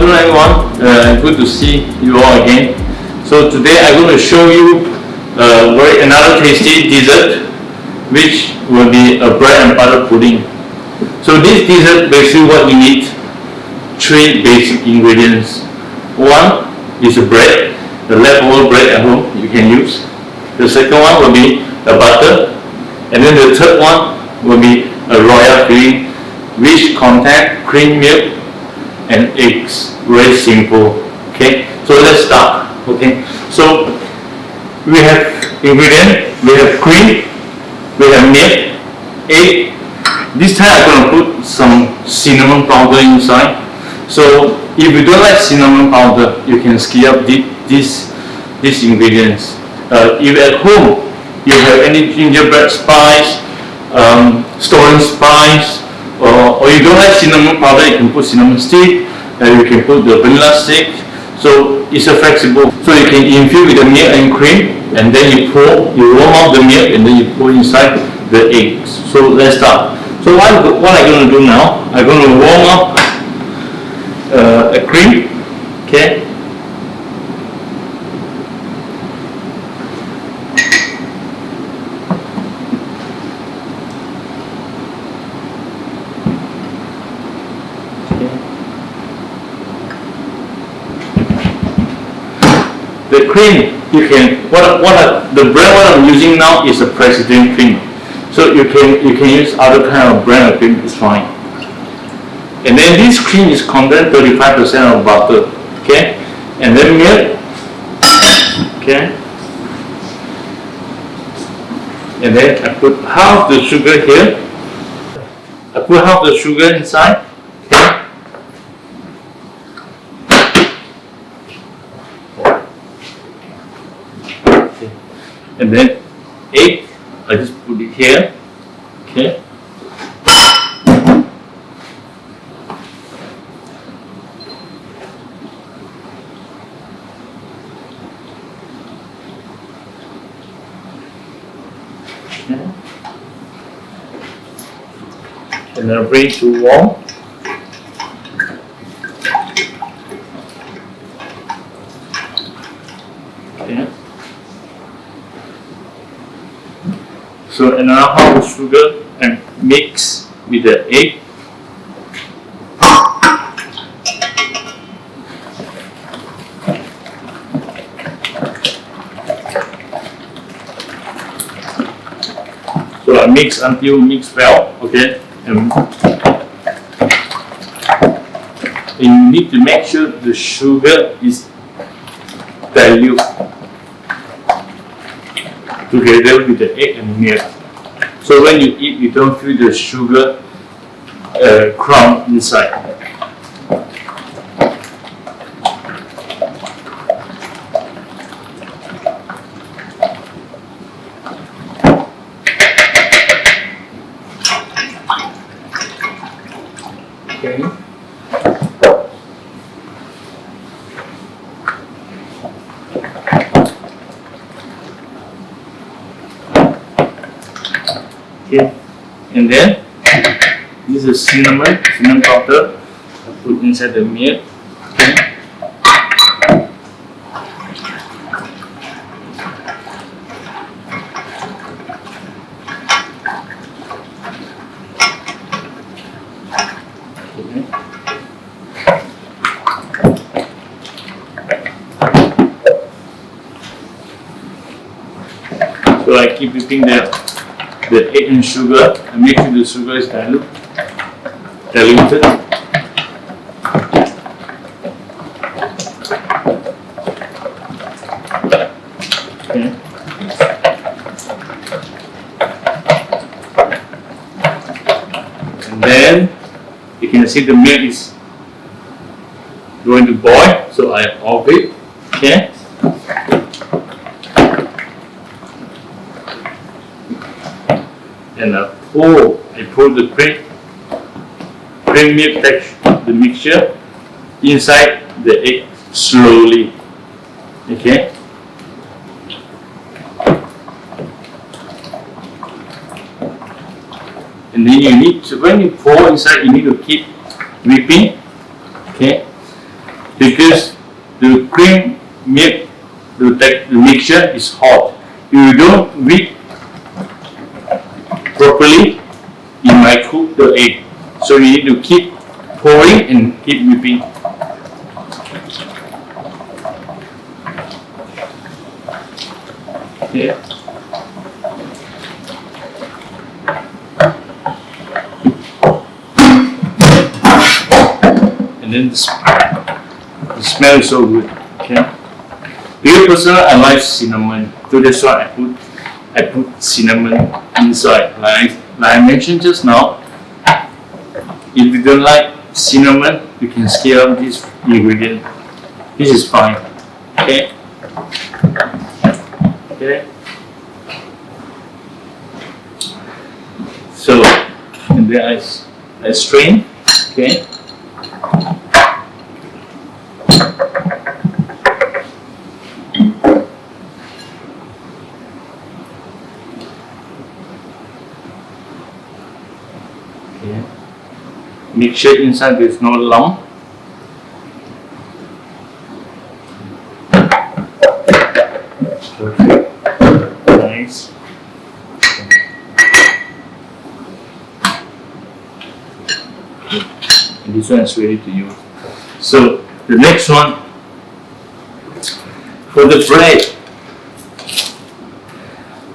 afternoon everyone, good to see you all again. So today I'm going to show you another tasty dessert, which will be a bread and butter pudding. So this dessert, basically what you need, three basic ingredients. One is a bread, the leftover bread at home you can use. The second one will be the butter, and then the third one will be a royal filling, which contains cream milk and eggs. Very simple. Okay, so let's start. Okay, so we have ingredient, we have cream, we have milk, egg. This time I'm going to put some cinnamon powder inside. So if you don't like cinnamon powder, you can skip up these ingredients. If at home you have any gingerbread spice, stolen spice, or you don't like cinnamon powder, you can put cinnamon stick, you can put the vanilla stick. So it's a flexible. So you can infuse with the milk and cream, and then you warm up the milk, and then you pour inside the eggs. So let's start. So what I'm going to do now, I'm going to warm up a cream. Okay. The cream, you can the brand what I'm using now is a Preheat cream, so you can use other kind of brand of cream, it's fine. And then this cream is contain 35% of butter, okay, and then milk, okay, and then I put half the sugar here. I put half the sugar inside. And then egg, I just put it here, okay. And then bring it to warm. Okay. So another half of sugar and mix with the egg. So I mix until mix well, okay. And you need to make sure the sugar is dilute together with the egg and milk. So when you eat, you don't feel the sugar crumb inside. Okay. Okay, and then this is cinnamon powder. I put inside the milk. Okay. So I keep whipping the egg and sugar, and make sure the sugar is diluted. Okay. And then you can see the milk is going to boil, so I off it. Okay. And I pour the cream milk texture, the mixture inside the egg slowly. Okay. And then you need to, when you pour inside, you need to keep whipping. Okay. because the cream milk, the mixture is hot. If you don't whip properly, you might cook the egg. So you need to keep pouring and keep whipping. Okay. And then the smell is so good. Okay. Because personally, I like cinnamon, so that's why I put cinnamon inside. Like I mentioned just now, if you don't like cinnamon, you can skip out this ingredient. This is fine. Okay. Okay. So, and then I strain. Okay. Okay. Make sure inside there is no lump. Perfect. Nice. And this one is ready to use. So the next one, for the bread,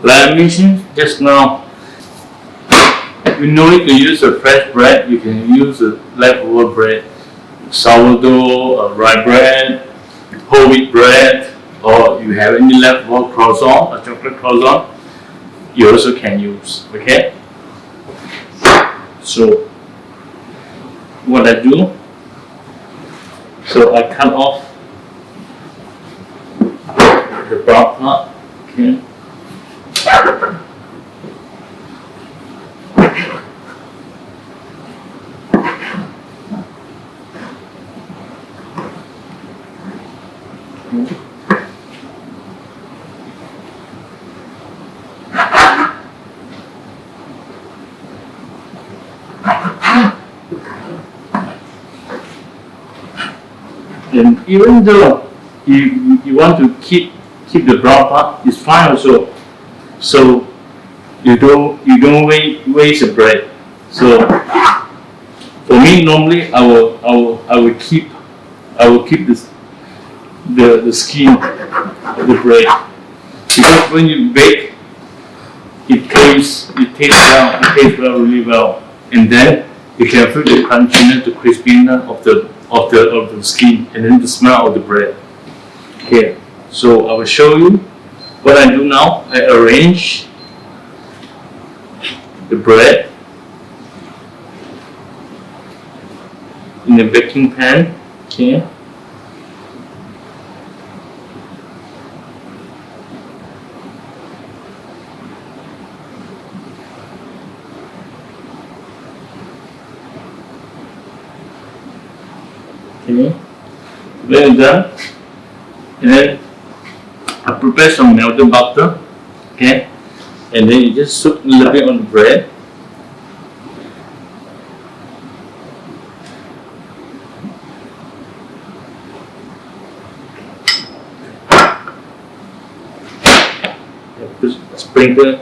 like I mentioned just now, you no need to use a fresh bread. You can use a leftover bread, sourdough, rye bread, whole wheat bread, or you have any leftover croissant, a chocolate croissant, you also can use. Okay. So what I do, so I cut off the brown part. Okay. And even though you want to keep the brown part, it's fine also. So you don't waste the bread. So for me, normally I will keep the skin of the bread, because when you bake, it tastes well, really well, and then you can feel the crunchiness, the crispiness of the skin, and then the smell of the bread. Okay, so I will show you what I do now. I arrange the bread in a baking pan. Okay. Okay, when done, and then I prepare some melted butter. Okay, and then you just soak a little bit on the bread. Sprinkle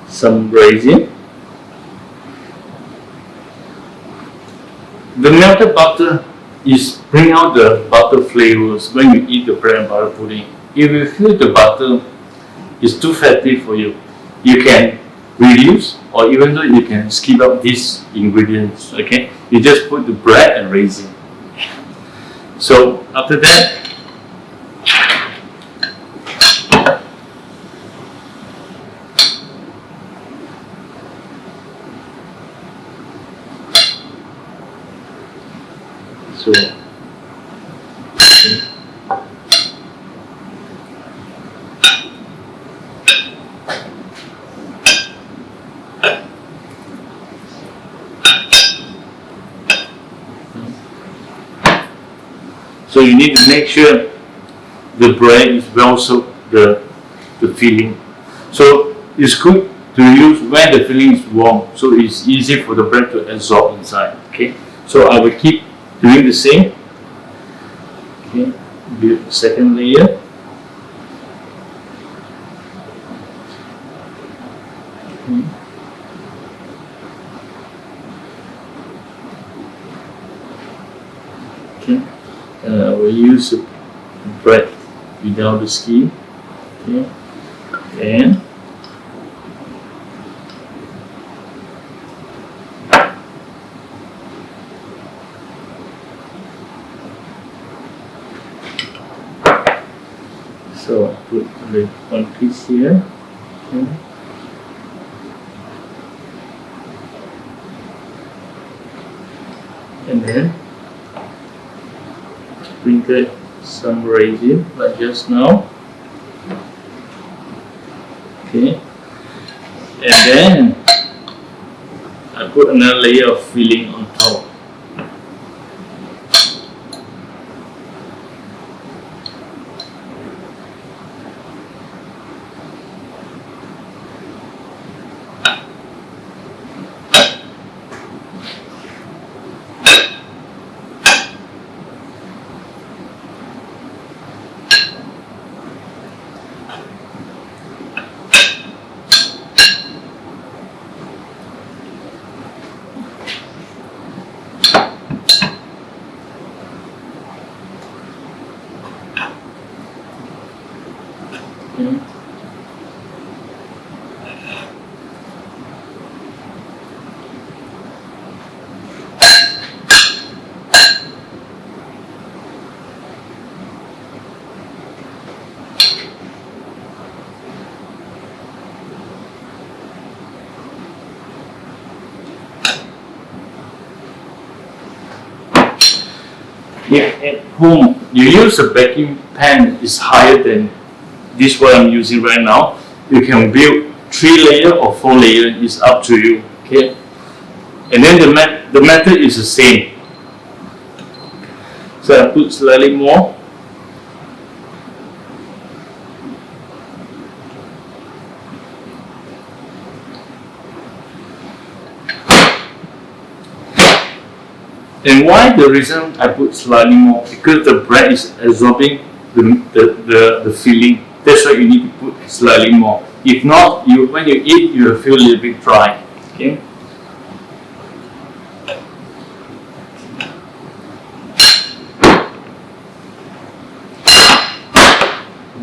some raisin. The melted butter is bring out the butter flavors when you eat the bread and butter pudding. If you feel the butter is too fatty for you, you can reduce, or even though you can skip out these ingredients. Okay, you just put the bread and raisin. So after that, so you need to make sure the bread is well soaked, the filling. So it's good to use when the filling is warm, so it's easy for the bread to absorb inside. Okay, so I will keep doing the same. Okay, build second layer. Okay, we'll use the bread without the skin. Okay, and so I put the one piece here. Okay. And then sprinkle some raisin like just now. Okay, and then I put another layer of filling on top. Okay. If at home you use a baking pan is higher than this what I'm using right now, you can build 3 layer or 4 layer, is up to you. Okay, and then the method is the same. So I put slightly more. And why the reason I put slightly more? Because the bread is absorbing the filling. That's why you need to put slightly more. If not, when you eat, you will feel a little bit dry. Okay.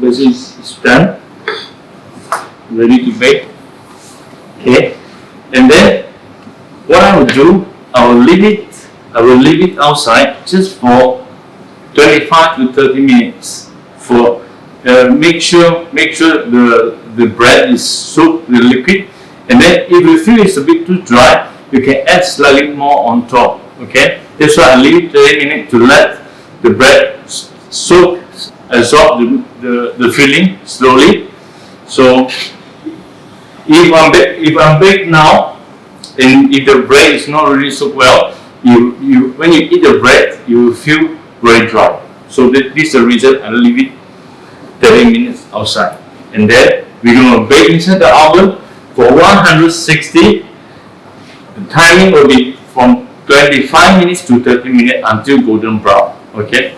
This is done, ready to bake. Okay, and then what I will do, I will leave it outside just for 25 to 30 minutes. For make sure the bread is soaked with liquid, and then if you feel it's a bit too dry, you can add slightly more on top. Okay, that's why I leave it 30 minutes to let the bread soak, absorb the filling slowly. So if I'm bake now, and if the bread is not really soaked well, when you eat the bread, you will feel very dry. So this is the reason I leave it 30 minutes outside. And then we're going to bake inside the oven for 160. The timing will be from 25 minutes to 30 minutes until golden brown. Okay?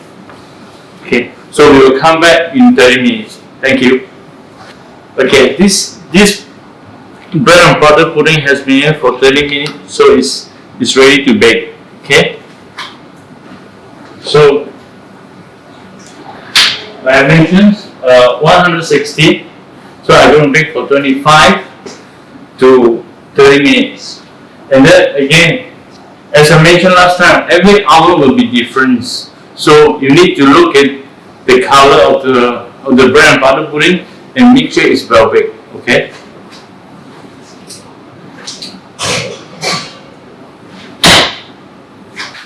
Okay, so we will come back in 30 minutes. Thank you. Okay, this bread and butter pudding has been here for 30 minutes, so it's ready to bake. Okay, so like I mentioned, 160. So I'm going to bake for 25 to 30 minutes. And then again, as I mentioned last time, every oven will be different. So you need to look at the color of the bread and butter pudding and make sure it's well baked. Okay.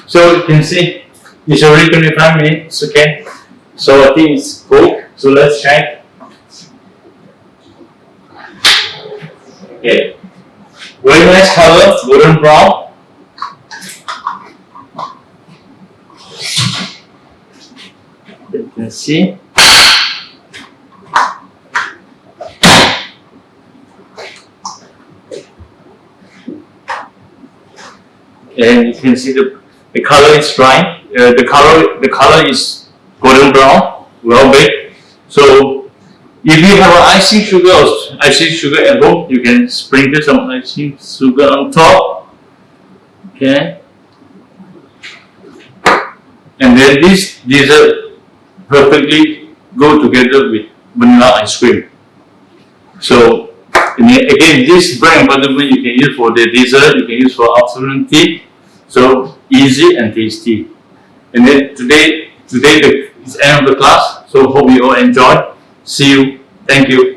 So you can see it's already 25 minutes. Okay. So I think it's cooked. So let's check. Okay. Very nice color, golden brown. You can see. And you can see the color is dry. The color is golden brown, well baked. So if you have an icing sugar or icing sugar at home, you can sprinkle some icing sugar on top. Okay. And then this dessert perfectly go together with vanilla ice cream. So again, this bread and butter pudding you can use for the dessert, you can use for afternoon tea. So easy and tasty. And then today it's the end of the class. So hope you all enjoy. See you. Thank you.